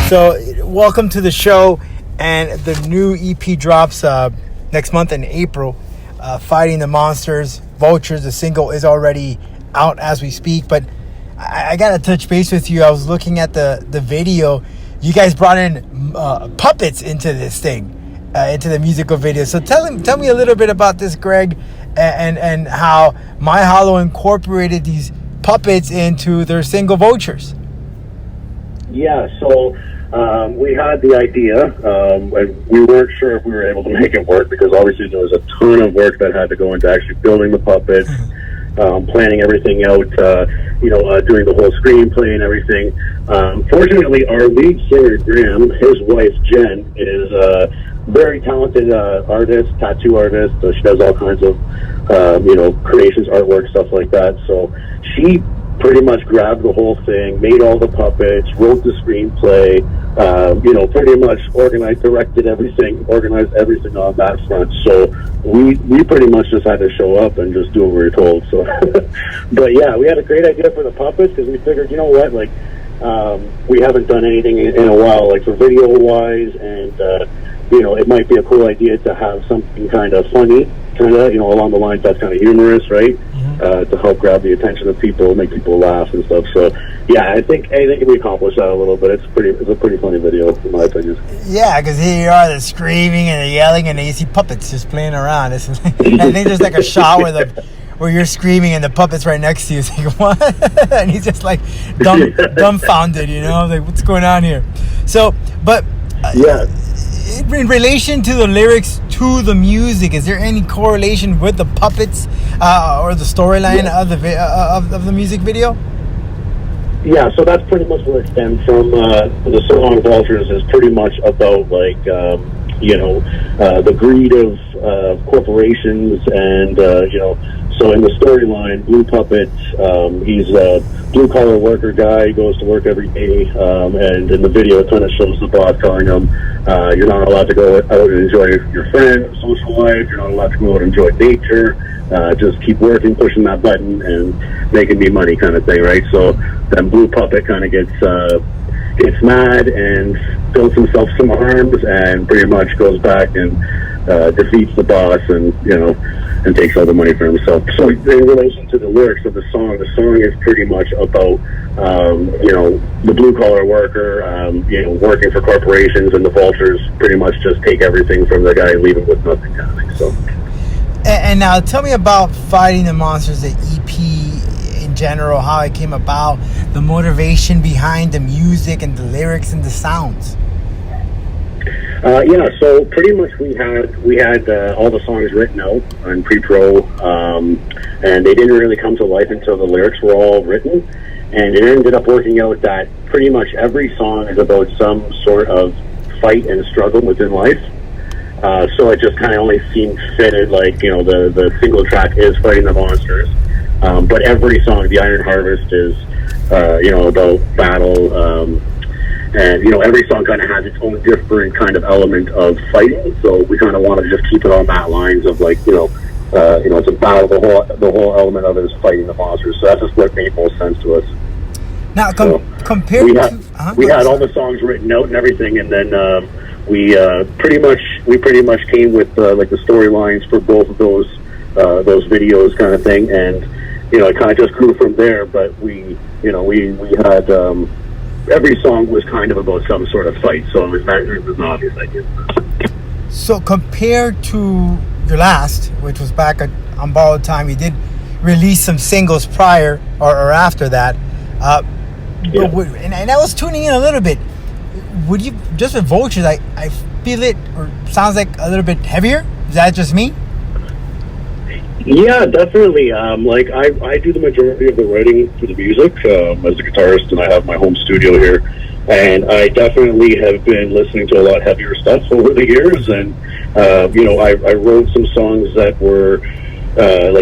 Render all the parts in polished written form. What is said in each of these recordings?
So, welcome to the show, and the new EP drops next month in April. Fighting the Monsters, Vultures, the single is already out as we speak. But I gotta touch base with you. I was looking at the video. You guys brought in puppets into this thing, into the musical video. So tell me a little bit about this, Greg, and how My Hollow incorporated these puppets into their single Vultures. Yeah, so we had the idea, and we weren't sure if we were able to make it work because obviously there was a ton of work that had to go into actually building the puppets, planning everything out, doing the whole screenplay and everything. Fortunately, our lead singer, Graham, his wife, Jen, is a very talented artist, tattoo artist. So she does all kinds of, creations, artwork, stuff like that. So she pretty much grabbed the whole thing, made all the puppets, wrote the screenplay, pretty much organized everything on that front. So we pretty much just had to show up and just do what we were told. So, but yeah, we had a great idea for the puppets because we figured, you know what, like, we haven't done anything in a while, like for video wise, and it might be a cool idea to have something kind of funny, along the lines that's kind of humorous, right? To help grab the attention of people, make people laugh and stuff. So, yeah, I think we accomplished that a little bit. It's a pretty funny video, in my opinion. Yeah, because here you are, they're screaming and they're yelling, and you see puppets just playing around. I think there's like a shot where you're screaming and the puppet's right next to you. It's like, what? And he's just like dumbfounded, like, what's going on here? So, but yeah. In relation to the lyrics to the music, is there any correlation with the puppets or the storyline of the music video? Yeah, so that's pretty much where it stems from. The song Vultures is pretty much about, like, the greed of corporations and, so in the storyline, Blue Puppet, he's a blue-collar worker guy. He goes to work every day, and in the video it kind of shows the boss telling him, you're not allowed to go out and enjoy your friends, social life. You're not allowed to go out and enjoy nature. Just keep working, pushing that button, and making me money kind of thing, right? So then Blue Puppet kind of gets mad and builds himself some arms and pretty much goes back and defeats the boss and takes all the money for himself. So in relation to the lyrics of the song is pretty much about, the blue-collar worker, working for corporations, and the Vultures pretty much just take everything from the guy and leave him with nothing kind of thing. So. And now tell me about Fighting the Monsters, the EP in general, how it came about, the motivation behind the music and the lyrics and the sounds. So pretty much we had all the songs written out on pre-pro, and they didn't really come to life until the lyrics were all written, and it ended up working out that pretty much every song is about some sort of fight and struggle within life. So it just kind of only seemed fitted, like, the single track is Fighting the Monsters, but every song, The Iron Harvest, is about battle. And, every song kind of has its own different kind of element of fighting. So we kind of want to just keep it on that lines of, like, it's a battle. The whole element of it is fighting the monsters. So that's just what made most sense to us. Now, compared we to... had all the songs written out and everything. And then we pretty much came with, like, the storylines for both of those videos kind of thing. And, it kind of just grew from there. But we had... every song was kind of about some sort of fight, so it was an obvious idea. So compared to your last, which was back on Borrowed Time, you did release some singles prior or after that. And I was tuning in a little bit. Would you, just with Vultures, I feel it, or sounds like a little bit heavier? Is that just me? Yeah, definitely. I do the majority of the writing for the music as a guitarist, and I have my home studio here. And I definitely have been listening to a lot heavier stuff over the years. And, I wrote some songs that were,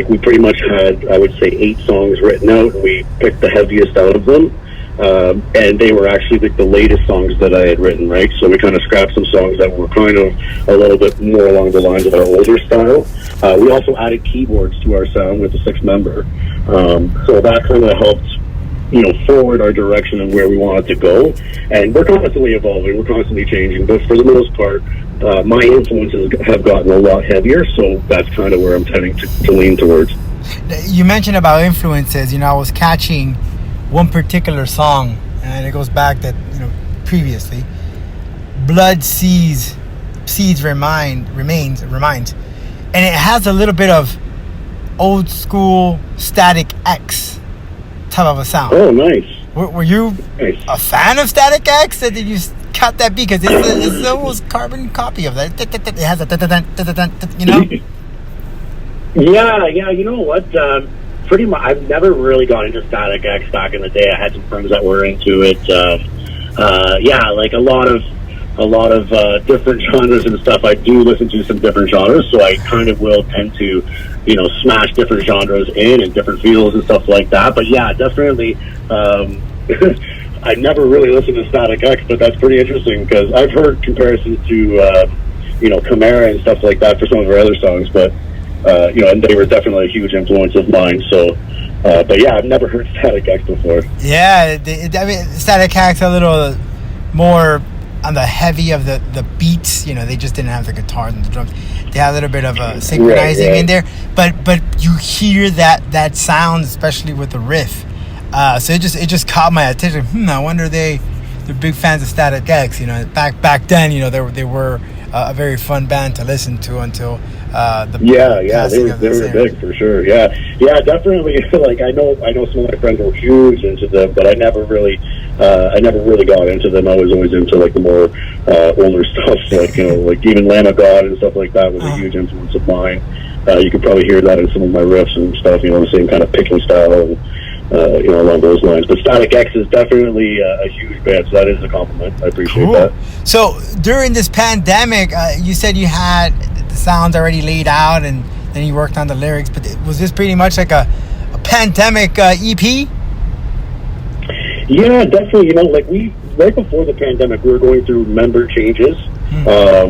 we pretty much had, I would say, 8 songs written out, and we picked the heaviest out of them. And they were actually like the latest songs that I had written, right? So we kind of scrapped some songs that were kind of a little bit more along the lines of our older style. We also added keyboards to our sound with the 6-member. So that kind of helped forward our direction and where we want it to go. And we're constantly evolving, we're constantly changing, but for the most part, my influences have gotten a lot heavier, so that's kind of where I'm tending to lean towards. You mentioned about influences. I was catching one particular song, and it goes back that previously, Blood Seeds Remains, and it has a little bit of old school Static X type of a sound. Oh, nice. Were you a fan of Static X, or did you cut that beat? Because it's almost carbon copy of that. It has a Yeah, you know what? Pretty much, I've never really got into Static X back in the day. I had some friends that were into it. Like a lot of different genres and stuff. I do listen to some different genres, so I kind of will tend to, smash different genres in and different feels and stuff like that. But yeah, definitely. I never really listened to Static X, but that's pretty interesting because I've heard comparisons to, Chimera and stuff like that for some of our other songs, but. And they were definitely a huge influence of mine. So, but yeah, I've never heard Static X before. Yeah, Static X a little more on the heavy of the beats. They just didn't have the guitars and the drums. They had a little bit of synchronizing in there, but you hear that sound, especially with the riff. So it just caught my attention. I wonder they're big fans of Static X. Back then, they were a very fun band to listen to until they were big for sure. Yeah, definitely. Like I know some of my friends were huge into them, but I never really got into them. I was always into like the more older stuff, like like even Lamb of God and stuff like that was a huge influence of mine. You could probably hear that in some of my riffs and stuff. The same kind of picking style. And, along those lines. But Static X is definitely a huge band, so that is a compliment. I appreciate that. So during this pandemic, you said you had the sounds already laid out, and then you worked on the lyrics. But was this pretty much like a pandemic EP? Yeah, definitely. Right before the pandemic, we were going through member changes.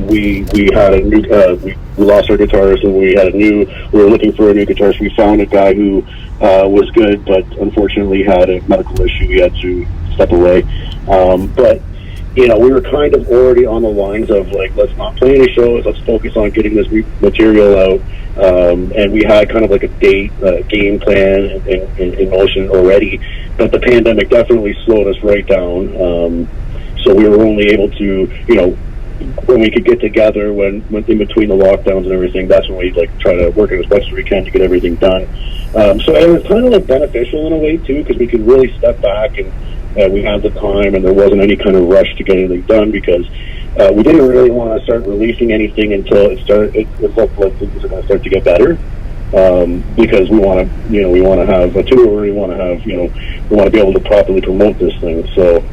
We had a new. We lost our guitarist, and we were looking for a new guitarist. We found a guy who was good, but unfortunately had a medical issue. He had to step away. But we were kind of already on the lines of like, let's not play any shows. Let's focus on getting this material out. And we had kind of like a game plan in motion already. But the pandemic definitely slowed us right down. So we were only able to, when we could get together, when in between the lockdowns and everything, that's when we try to work as much as we can to get everything done. So it was kind of beneficial in a way too, because we could really step back and we had the time, and there wasn't any kind of rush to get anything done because we didn't really want to start releasing anything until it looked like things were going to start to get better. Because we want to have a tour, we want to be able to properly promote this thing. So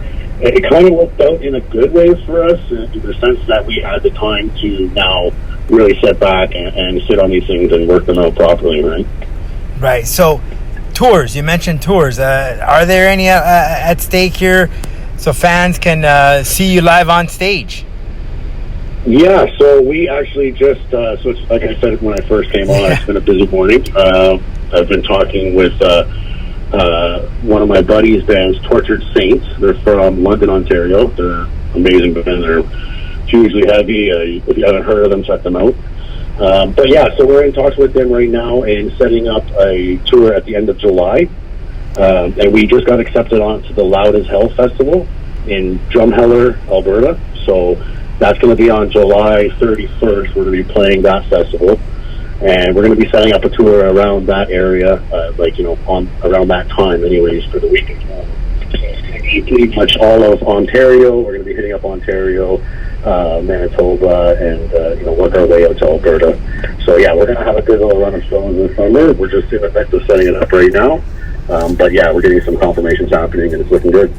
it kind of worked out in a good way for us, in the sense that we had the time to now really sit back and sit on these things and work them out properly, right? Right. So, tours. You mentioned tours. Are there any at stake here, so fans can see you live on stage? Yeah. So we actually just. So it's like I said when I first came on. It's been a busy morning. I've been talking with. One of my buddies' bands, Tortured Saints. They're from London, Ontario. They're amazing band. They're hugely heavy. If you haven't heard of them, check them out. But yeah, so we're in talks with them right now and setting up a tour at the end of July. And we just got accepted onto the Loud as Hell Festival in Drumheller, Alberta. So that's going to be on July 31st. We're going to be playing that festival. And we're going to be setting up a tour around that area, around that time anyways, for the weekend. Pretty much all of Ontario. We're going to be hitting up Ontario, Manitoba, and, work our way out to Alberta. So yeah, we're going to have a good little run of shows this summer. We're just in the midst of setting it up right now. But yeah, we're getting some confirmations happening, and it's looking good.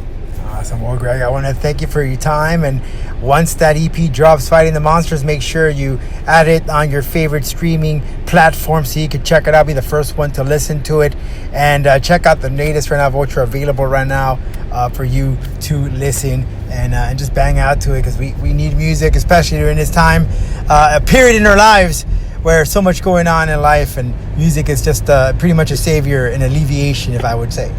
Awesome. Well, Greg, I want to thank you for your time. And once that EP drops, Fighting the Monsters, make sure you add it on your favorite streaming platform so you can check it out, be the first one to listen to it. And check out the latest right now, Vulture, available right now for you to listen and just bang out to it, because we need music, especially during this time, a period in our lives where so much going on in life, and music is just pretty much a savior and alleviation, if I would say.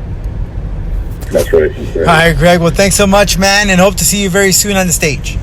That's right. All right, Greg. Well, thanks so much, man, and hope to see you very soon on the stage.